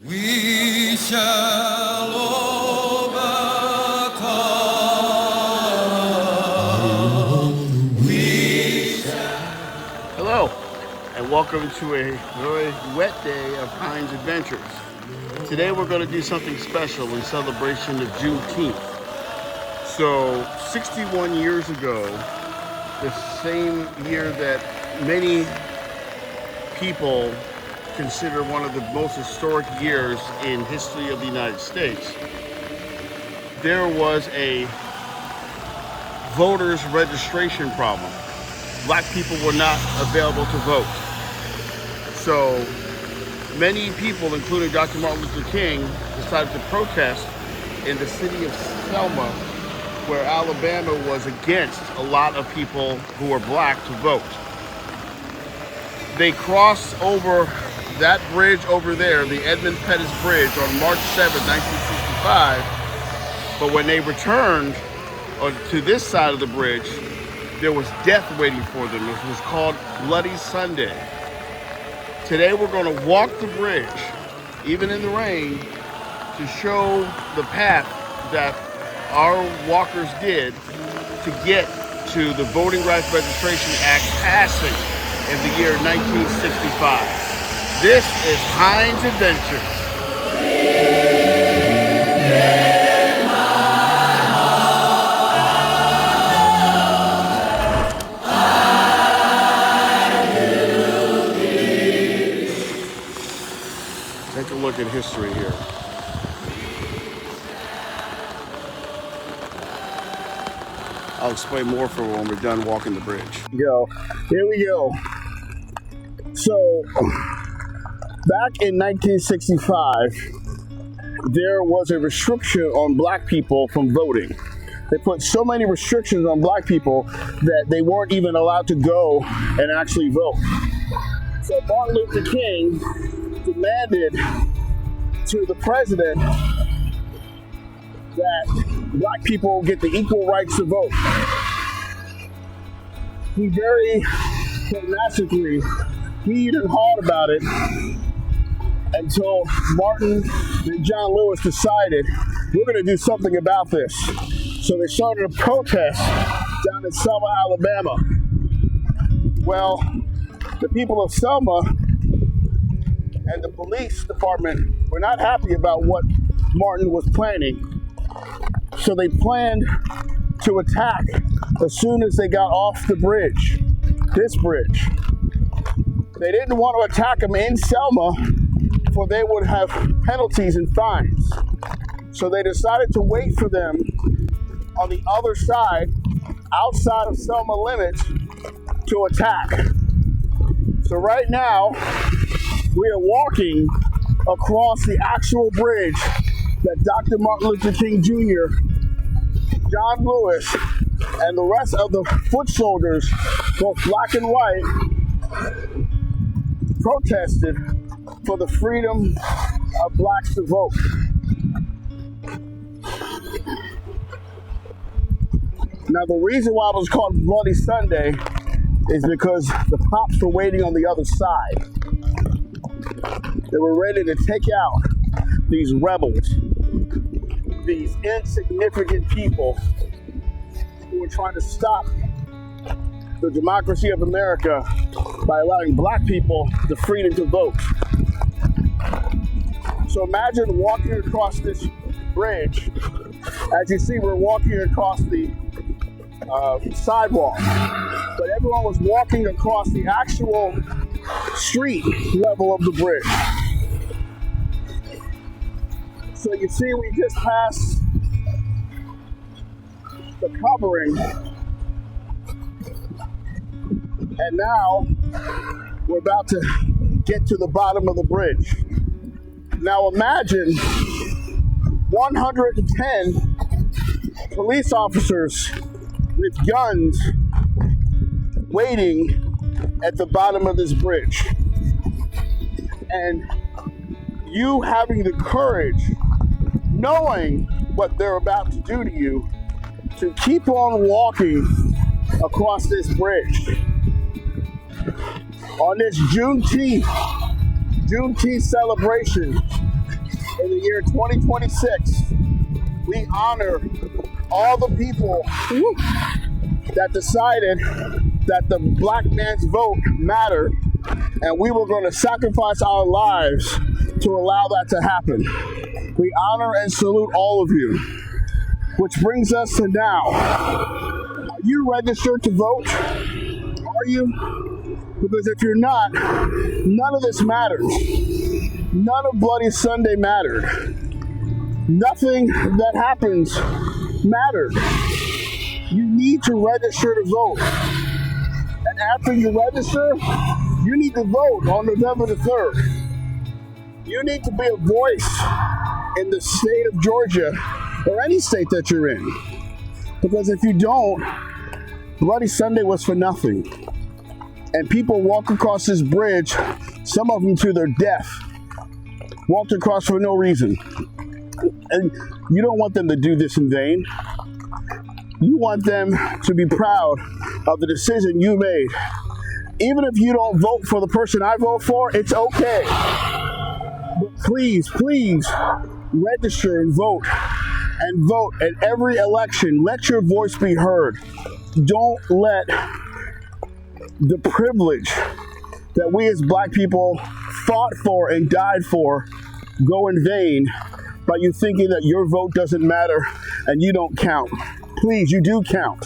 We shall overcome. Hello, and welcome to a very wet day of Hinesedventures. Today we're going to do something special in celebration of Juneteenth. So, 61 years ago, the same year that many people consider one of the most historic years in history of the United States, there was a voters registration problem. Black people were not available to vote. So many people, including Dr. Martin Luther King, decided to protest in the city of Selma, where Alabama was against a lot of people who were black to vote. They crossed over that bridge over there, the Edmond Pettis Bridge, on March 7, 1965. But when they returned to this side of the bridge, there was death waiting for them. It was called Bloody Sunday. Today we're going to walk the bridge, even in the rain, to show the path that our walkers did to get to the Voting Rights Registration Act passing in the year 1965. This is Hinesedventures. Take a look at history here. I'll explain more for when we're done walking the bridge. Here we go. So, back in 1965, there was a restriction on black people from voting. They put so many restrictions on black people that they weren't even allowed to go and actually vote. So Martin Luther King demanded to the president that black people get the equal rights to vote. He very pragmatically heaved and hawed about it until Martin and John Lewis decided, we're going to do something about this. So they started a protest down in Selma, Alabama. Well, the people of Selma and the police department were not happy about what Martin was planning. So they planned to attack as soon as they got off the bridge, this bridge. They didn't want to attack them in Selma, for they would have penalties and fines. So they decided to wait for them on the other side, outside of Selma limits, to attack. So right now, we are walking across the actual bridge that Dr. Martin Luther King Jr., John Lewis, and the rest of the foot soldiers, both black and white, protested for the freedom of blacks to vote. Now, the reason why it was called Bloody Sunday is because the cops were waiting on the other side. They were ready to take out these rebels, these insignificant people who were trying to stop the democracy of America by allowing black people the freedom to vote. So imagine walking across this bridge. As you see, we're walking across the sidewalk, but everyone was walking across the actual street level of the bridge. So you see, we just passed the covering, and now we're about to get to the bottom of the bridge. Now imagine 110 police officers with guns waiting at the bottom of this bridge. And you having the courage, knowing what they're about to do to you, to keep on walking across this bridge. On this Juneteenth celebration, in the year 2026, we honor all the people that decided that the black man's vote mattered, and we were going to sacrifice our lives to allow that to happen. We honor and salute all of you, which brings us to now. Are you registered to vote? Are you? Because if you're not, none of this matters. None of Bloody Sunday mattered. Nothing that happens mattered. You need to register to vote. And after you register, you need to vote on November the 3rd. You need to be a voice in the state of Georgia or any state that you're in. Because if you don't, Bloody Sunday was for nothing. And people walk across this bridge, some of them to their death, walked across for no reason. And you don't want them to do this in vain. You want them to be proud of the decision you made. Even if you don't vote for the person I vote for, it's okay. But please, please register and vote. And vote at every election. Let your voice be heard. Don't let the privilege that we as black people fought for and died for go in vain by you thinking that your vote doesn't matter and you don't count. Please, you do count.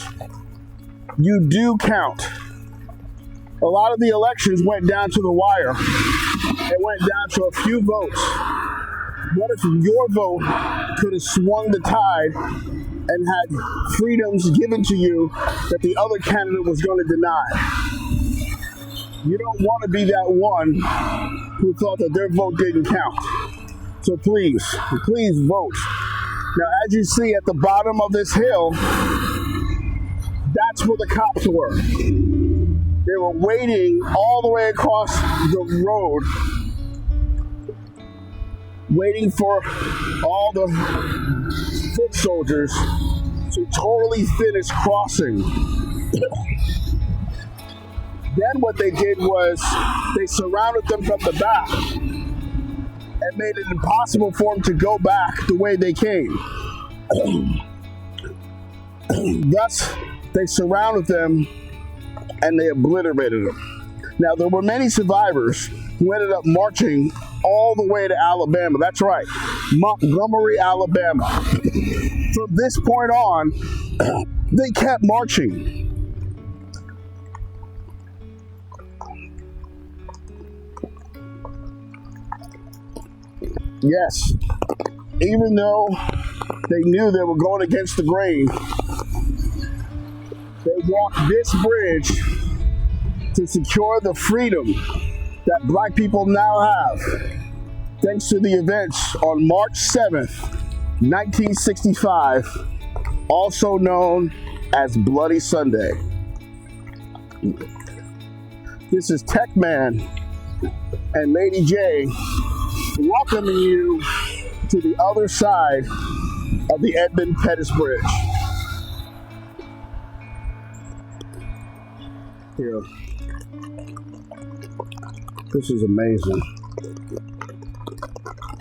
You do count. A lot of the elections went down to the wire. It went down to a few votes. What if your vote could have swung the tide and had freedoms given to you that the other candidate was going to deny? You don't want to be that one who thought that their vote didn't count. So please, please vote. Now, as you see at the bottom of this hill, that's where the cops were. They were waiting all the way across the road, waiting for all the foot soldiers to totally finish crossing. Then what they did was they surrounded them from the back and made it impossible for them to go back the way they came. Thus, they surrounded them and they obliterated them. Now, there were many survivors who ended up marching all the way to Alabama. That's right, Montgomery, Alabama. From this point on, they kept marching. Yes, even though they knew they were going against the grain, they walked this bridge to secure the freedom that black people now have, thanks to the events on March 7th, 1965, also known as Bloody Sunday. This is Tech Man and Lady J welcoming you to the other side of the Edmond Pettis Bridge. Here. This is amazing.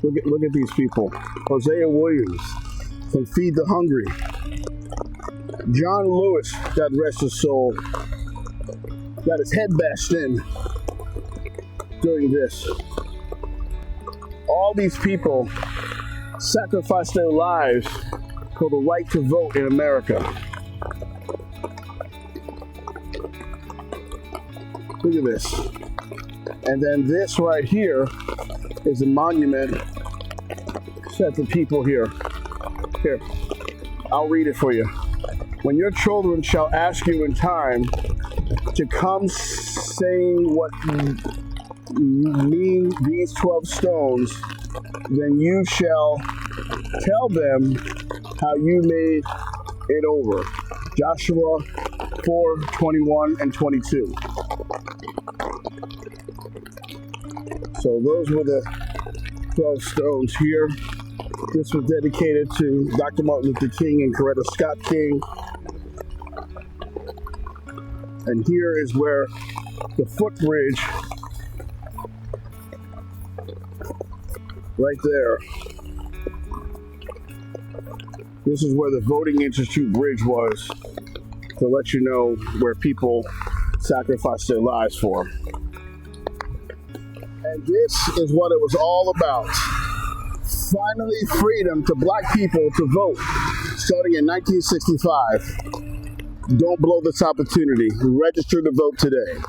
Look at these people. Hosea Williams from Feed the Hungry. John Lewis, God rest his soul, got his head bashed in doing this. All these people sacrificed their lives for the right to vote in America. Look at this. And then this right here is a monument set to people here. Here, I'll read it for you. When your children shall ask you in time to come saying what mean these 12 stones, then you shall tell them how you made it over. Joshua 4:21 and 22. So those were the 12 stones here. This was dedicated to Dr. Martin Luther King and Coretta Scott King. And here is where the footbridge, right there, This is where the Voting Institute Bridge was, to let you know where people sacrificed their lives for. And this is what it was all about. Finally, freedom to black people to vote, starting in 1965. Don't blow this opportunity. Register to vote today.